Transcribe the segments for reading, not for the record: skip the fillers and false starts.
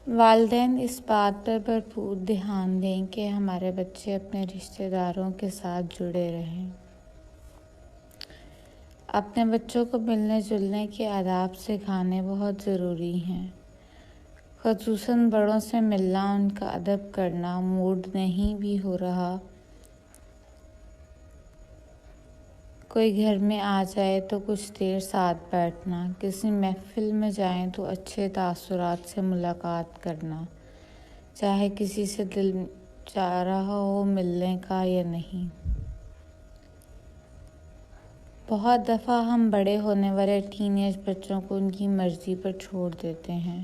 والدین اس بات پر بھرپور دھیان دیں کہ ہمارے بچے اپنے رشتہ داروں کے ساتھ جڑے رہیں۔ اپنے بچوں کو ملنے جلنے کے آداب سکھانے بہت ضروری ہیں، خصوصاً بڑوں سے ملنا، ان کا ادب کرنا۔ موڈ نہیں بھی ہو رہا، کوئی گھر میں آ جائے تو کچھ دیر ساتھ بیٹھنا، کسی محفل میں جائیں تو اچھے تاثرات سے ملاقات کرنا، چاہے کسی سے دل چاہ رہا ہو ملنے کا یا نہیں۔ بہت دفعہ ہم بڑے ہونے والے ٹین ایج بچوں کو ان کی مرضی پر چھوڑ دیتے ہیں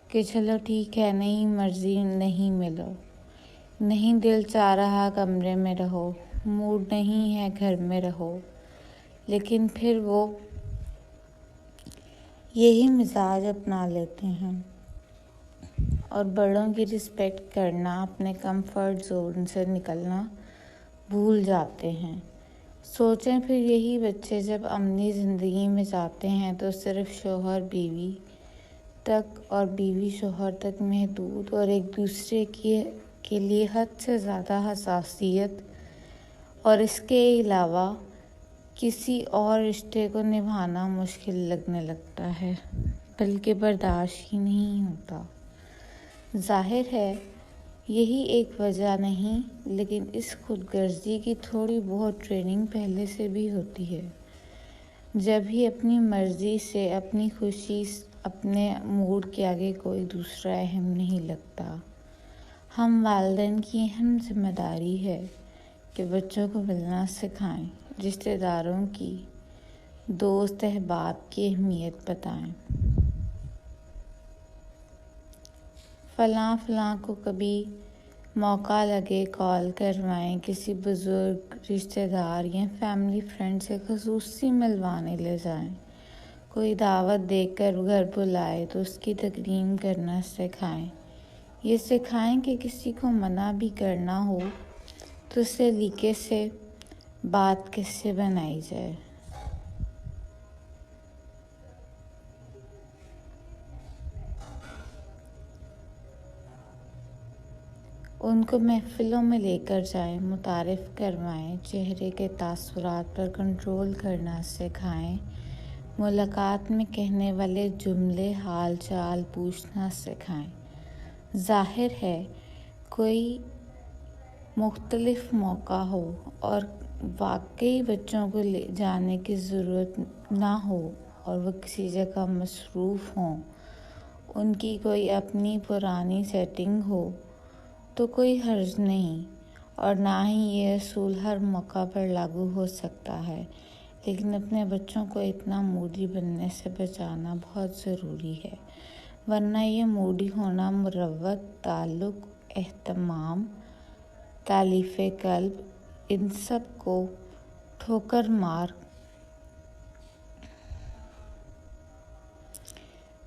کہ چلو ٹھیک ہے، نہیں مرضی نہیں ملو، نہیں دل چاہ رہا کمرے میں رہو، موڈ نہیں ہے گھر میں رہو، لیکن پھر وہ یہی مزاج اپنا لیتے ہیں اور بڑوں کی رسپیکٹ کرنا، اپنے کمفرٹ زون سے نکلنا بھول جاتے ہیں۔ سوچیں پھر یہی بچے جب عملی زندگی میں جاتے ہیں تو صرف شوہر بیوی تک اور بیوی شوہر تک محدود، اور ایک دوسرے کے لیے حد سے زیادہ حساسیت، اور اس کے علاوہ کسی اور رشتے کو نبھانا مشکل لگنے لگتا ہے، بلکہ برداشت ہی نہیں ہوتا۔ ظاہر ہے یہی ایک وجہ نہیں، لیکن اس خود غرضی کی تھوڑی بہت ٹریننگ پہلے سے بھی ہوتی ہے۔ جب ہی اپنی مرضی سے، اپنی خوشی، اپنے موڈ کے آگے کوئی دوسرا اہم نہیں لگتا۔ ہم والدین کی اہم ذمہ داری ہے کہ بچوں کو ملنا سکھائیں، رشتہ داروں کی، دوست احباب کی اہمیت بتائیں۔ فلاں کو کبھی موقع لگے کال کروائیں، کسی بزرگ رشتہ دار یا فیملی فرینڈ سے خصوصی ملوانے لے جائیں۔ کوئی دعوت دے کر گھر بلائے تو اس کی تکریم کرنا سکھائیں۔ یہ سکھائیں کہ کسی کو منع بھی کرنا ہو تو سلیقے سے بات کیسے بنائی جائے۔ ان کو محفلوں میں لے کر جائیں، متعارف کروائیں، چہرے کے تاثرات پر کنٹرول کرنا سکھائیں، ملاقات میں کہنے والے جملے، حال چال پوچھنا سکھائیں۔ ظاہر ہے کوئی مختلف موقع ہو اور واقعی بچوں کو لے جانے کی ضرورت نہ ہو اور وہ کسی جگہ مصروف ہوں، ان کی کوئی اپنی پرانی سیٹنگ ہو تو کوئی حرج نہیں، اور نہ ہی یہ اصول ہر موقع پر لاگو ہو سکتا ہے، لیکن اپنے بچوں کو اتنا موڈی بننے سے بچانا بہت ضروری ہے، ورنہ یہ موڈی ہونا مروت، تعلق، اہتمام، تالیف قلب، ان سب کو ٹھوکر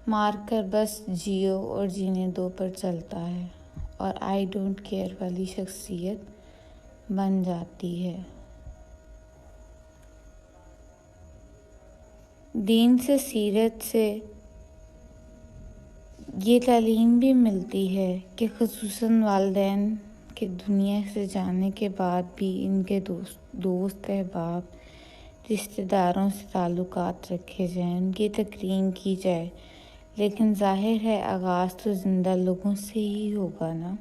مار کر بس جیو اور جینے دو پر چلتا ہے اور آئی ڈونٹ کیئر والی شخصیت بن جاتی ہے۔ دین سے، سیرت سے یہ تعلیم بھی ملتی ہے کہ خصوصاً والدین کے دنیا سے جانے کے بعد بھی ان کے دوست احباب، رشتہ داروں سے تعلقات رکھے جائیں، ان کی تکریم کی جائے، لیکن ظاہر ہے آغاز تو زندہ لوگوں سے ہی ہوگا نا۔